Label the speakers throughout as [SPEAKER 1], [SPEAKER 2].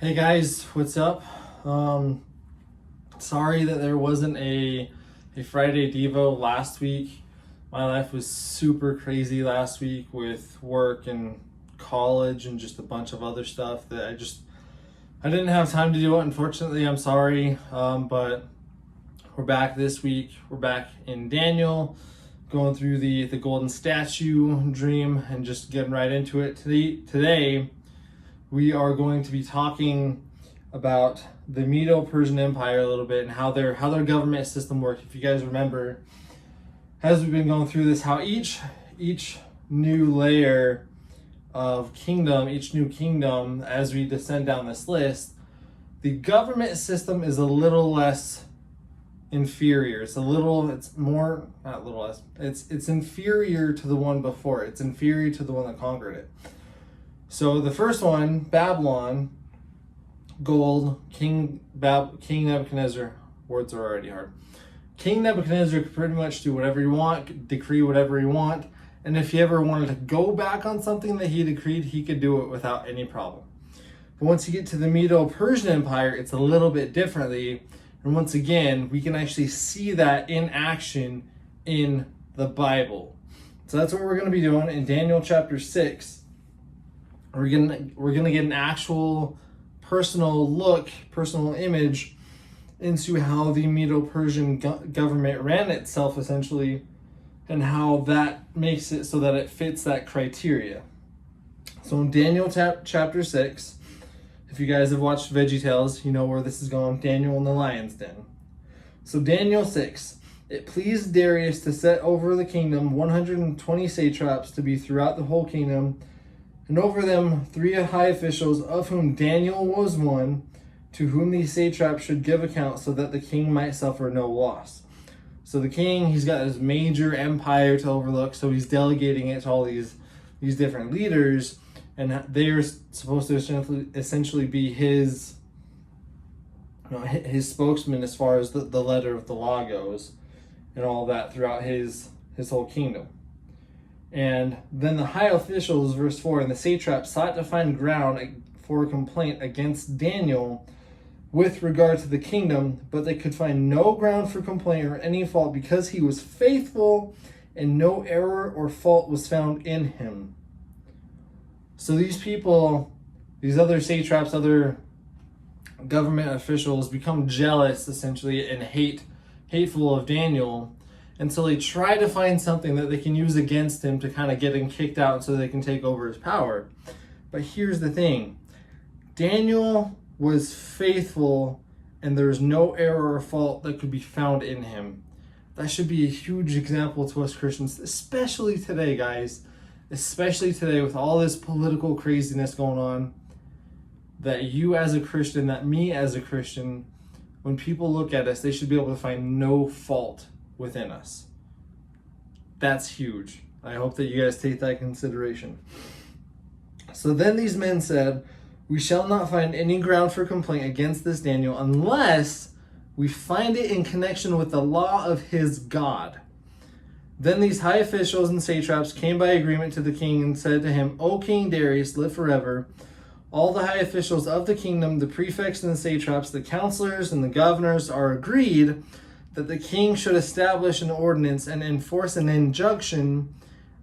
[SPEAKER 1] Hey guys, what's up? Sorry that there wasn't a Friday Devo last week. My life was super crazy last week with work and college and just a bunch of other stuff that I didn't have time to do it. Unfortunately, I'm sorry. But we're back this week. We're back in Daniel, going through the golden statue dream and just getting right into it. Today we are going to be talking about the Medo-Persian Empire a little bit and how their government system worked. If you guys remember, as we've been going through this, how each new layer of kingdom, each new kingdom, as we descend down this list, the government system is a little less inferior. It's inferior to the one before. It's inferior to the one that conquered it. So the first one, Babylon, gold, King Nebuchadnezzar, words are already hard. King Nebuchadnezzar could pretty much do whatever you want, decree whatever you want, and if he ever wanted to go back on something that he decreed, he could do it without any problem. But once you get to the Medo-Persian Empire, it's a little bit differently, and once again, we can actually see that in action in the Bible. So that's what we're going to be doing in Daniel chapter 6. We're gonna get an actual personal image into how the Medo-Persian government ran itself, essentially, and how that makes it so that it fits that criteria. So in Daniel chapter 6, if you guys have watched VeggieTales, you know where this is going. Daniel in the lion's den. So Daniel 6. It pleased Darius to set over the kingdom 120 satraps to be throughout the whole kingdom, and over them 3 high officials, of whom Daniel was one, to whom these satraps should give account, so that the king might suffer no loss. So the king, he's got his major empire to overlook, so he's delegating it to all these different leaders, and they're supposed to essentially be his spokesman as far as the letter of the law goes, and all that throughout his whole kingdom. And then the high officials, verse 4, and the satraps sought to find ground for a complaint against Daniel with regard to the kingdom, but they could find no ground for complaint or any fault, because he was faithful and no error or fault was found in him. So these people, these other satraps, other government officials, become jealous essentially and hateful of Daniel. And so they try to find something that they can use against him to kind of get him kicked out so they can take over his power. But here's the thing. Daniel was faithful, and there's no error or fault that could be found in him. That should be a huge example to us Christians, especially today, guys. Especially today with all this political craziness going on. That you as a Christian, that me as a Christian, when people look at us, they should be able to find no fault within us. That's huge. I hope that you guys take that consideration. So then these men said, "We shall not find any ground for complaint against this Daniel unless we find it in connection with the law of his God." Then these high officials and satraps came by agreement to the king and said to him, "O King Darius, live forever. All the high officials of the kingdom, the prefects and the satraps, the counselors and the governors are agreed that the king should establish an ordinance and enforce an injunction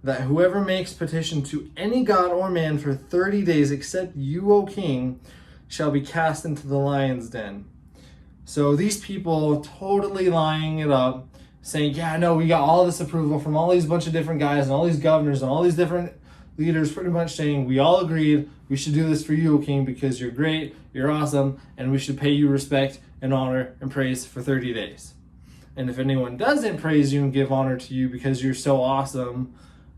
[SPEAKER 1] that whoever makes petition to any god or man for 30 days except you, O king, shall be cast into the lion's den." So these people totally lining it up, saying, yeah, no, we got all this approval from all these bunch of different guys and all these governors and all these different leaders, pretty much saying, we all agreed we should do this for you, O king, because you're great, you're awesome, and we should pay you respect and honor and praise for 30 days. And if anyone doesn't praise you and give honor to you because you're so awesome,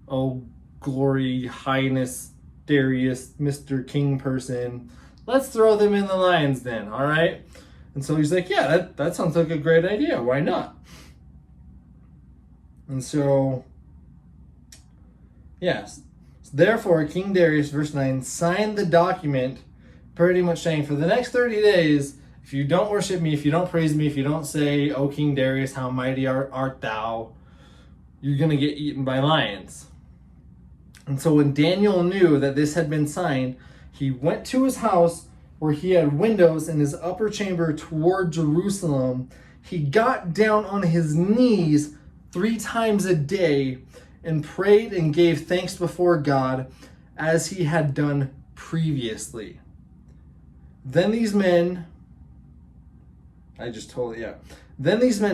[SPEAKER 1] oh, glory, highness, Darius, Mr. King person, let's throw them in the lion's den, all right? And so he's like, yeah, that sounds like a great idea. Why not? And so, yes. Therefore, King Darius, verse 9, signed the document pretty much saying, for the next 30 days, if you don't worship me, if you don't praise me, if you don't say, O King Darius, how mighty art thou, you're going to get eaten by lions. And so when Daniel knew that this had been signed, he went to his house where he had windows in his upper chamber toward Jerusalem, he got down on his knees 3 times a day and prayed and gave thanks before God as he had done previously. Then these men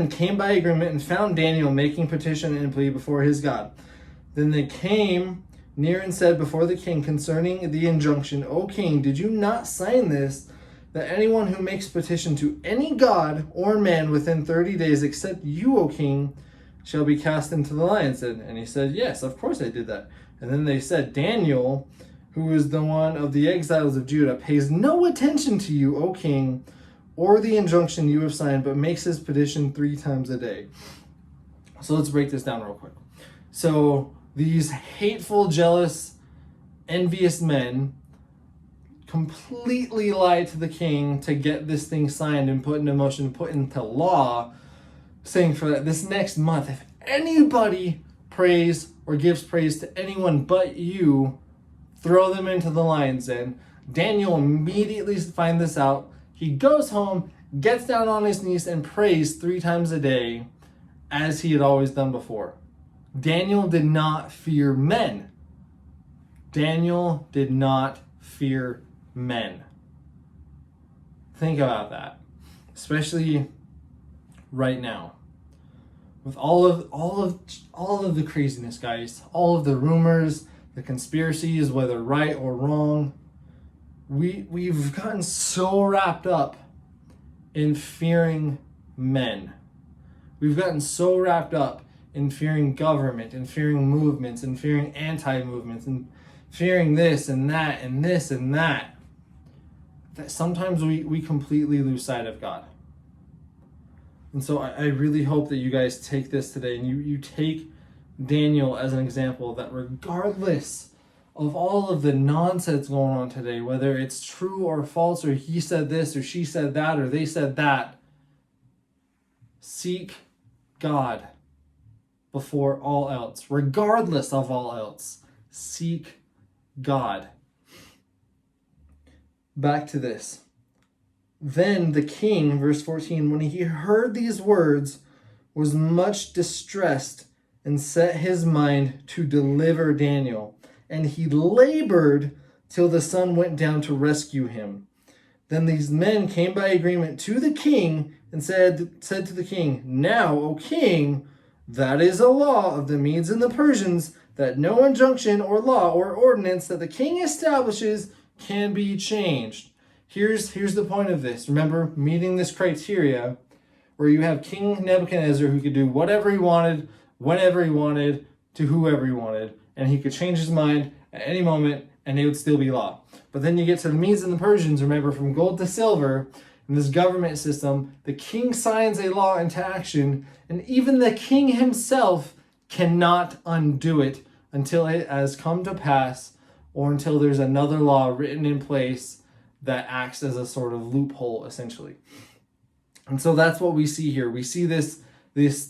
[SPEAKER 1] came by agreement and found Daniel making petition and plea before his God. Then they came near and said before the king concerning the injunction, O king, did you not sign this, that anyone who makes petition to any god or man within 30 days, except you, O king, shall be cast into the lion's den? And he said, yes, of course I did that. And then they said, Daniel, who is the one of the exiles of Judah, pays no attention to you, O king, or the injunction you have signed, but makes his petition 3 times a day. So let's break this down real quick. So these hateful, jealous, envious men completely lied to the king to get this thing signed and put into motion, put into law, saying for that this next month, if anybody prays or gives praise to anyone but you, throw them into the lion's den. Daniel immediately finds this out. He goes home, gets down on his knees, and prays 3 times a day, as he had always done before. Daniel did not fear men. Daniel did not fear men. Think about that, especially right now, with all of the craziness, guys, all of the rumors, the conspiracies, whether right or wrong. We've gotten so wrapped up in fearing men. We've gotten so wrapped up in fearing government, and fearing movements, and fearing anti-movements, and fearing this and that and this and that, that sometimes we completely lose sight of God. And so I really hope that you guys take this today and you take Daniel as an example, that regardless of all of the nonsense going on today, whether it's true or false, or he said this or she said that or they said that, seek God before all else. Regardless of all else, seek God. Back to this. Then the king, verse 14, when he heard these words, was much distressed and set his mind to deliver Daniel. And he labored till the sun went down to rescue him. Then these men came by agreement to the king and said to the king, now, O king, that is a law of the Medes and the Persians, that no injunction or law or ordinance that the king establishes can be changed. Here's the point of this. Remember, meeting this criteria where you have King Nebuchadnezzar who could do whatever he wanted, whenever he wanted, to whoever he wanted, and he could change his mind at any moment and it would still be law. But then you get to the Medes and the Persians, remember, from gold to silver, in this government system, the king signs a law into action, and even the king himself cannot undo it until it has come to pass, or until there's another law written in place that acts as a sort of loophole, essentially. And so that's what we see here. We see this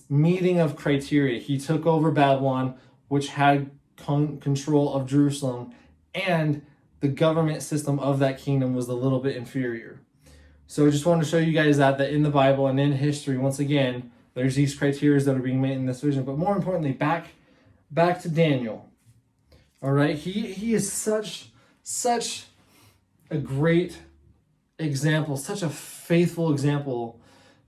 [SPEAKER 1] meeting of criteria. He took over Babylon, which had control of Jerusalem, and the government system of that kingdom was a little bit inferior. So I just wanted to show you guys that in the Bible and in history, once again, there's these criteria that are being made in this vision. But more importantly, back to Daniel. All right, he is such a great example, such a faithful example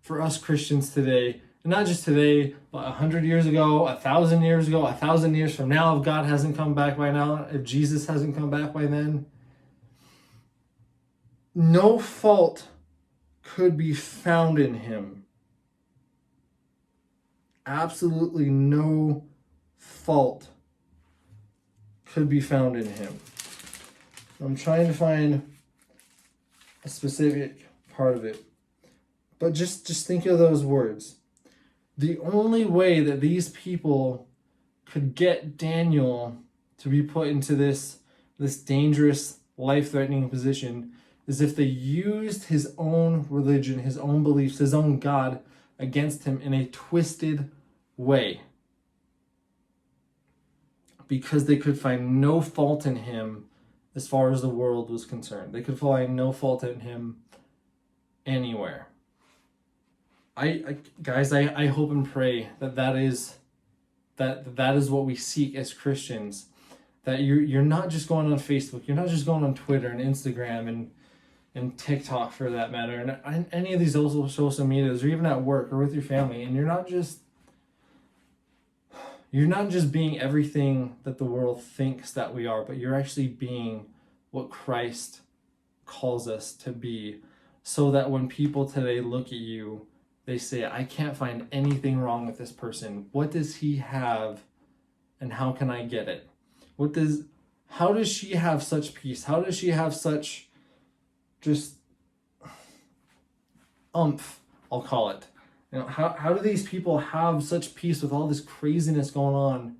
[SPEAKER 1] for us Christians today. And not just today, but 100 years ago, 1,000 years ago, 1,000 years from now, if God hasn't come back by now, if Jesus hasn't come back by then. No fault could be found in him. Absolutely no fault could be found in him. I'm trying to find a specific part of it. But just think of those words. The only way that these people could get Daniel to be put into this dangerous, life-threatening position is if they used his own religion, his own beliefs, his own God against him in a twisted way. Because they could find no fault in him as far as the world was concerned. They could find no fault in him anywhere. Guys, I hope and pray that is what we seek as Christians. That you're not just going on Facebook, you're not just going on Twitter and Instagram and TikTok for that matter, and any of these social medias, or even at work or with your family, and you're not just being everything that the world thinks that we are, but you're actually being what Christ calls us to be, so that when people today look at you, they say, I can't find anything wrong with this person. What does he have, and how can I get it? How does she have such peace? How does she have such just umph, I'll call it. You know, how do these people have such peace with all this craziness going on?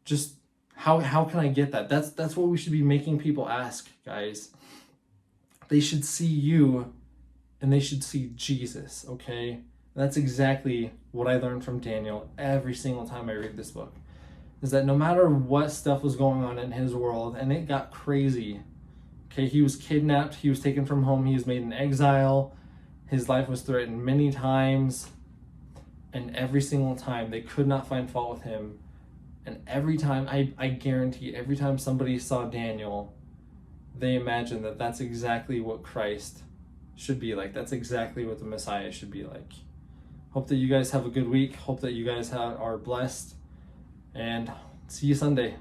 [SPEAKER 1] Just how can I get that? That's what we should be making people ask, guys. They should see you and they should see Jesus, okay? That's exactly what I learned from Daniel every single time I read this book. Is that no matter what stuff was going on in his world, and it got crazy, okay, he was kidnapped, he was taken from home, he was made an exile, his life was threatened many times, and every single time they could not find fault with him. And every time, I guarantee, every time somebody saw Daniel, they imagined that that's exactly what Christ should be like. That's exactly what the Messiah should be like. Hope that you guys have a good week. Hope that you guys are blessed. And see you Sunday.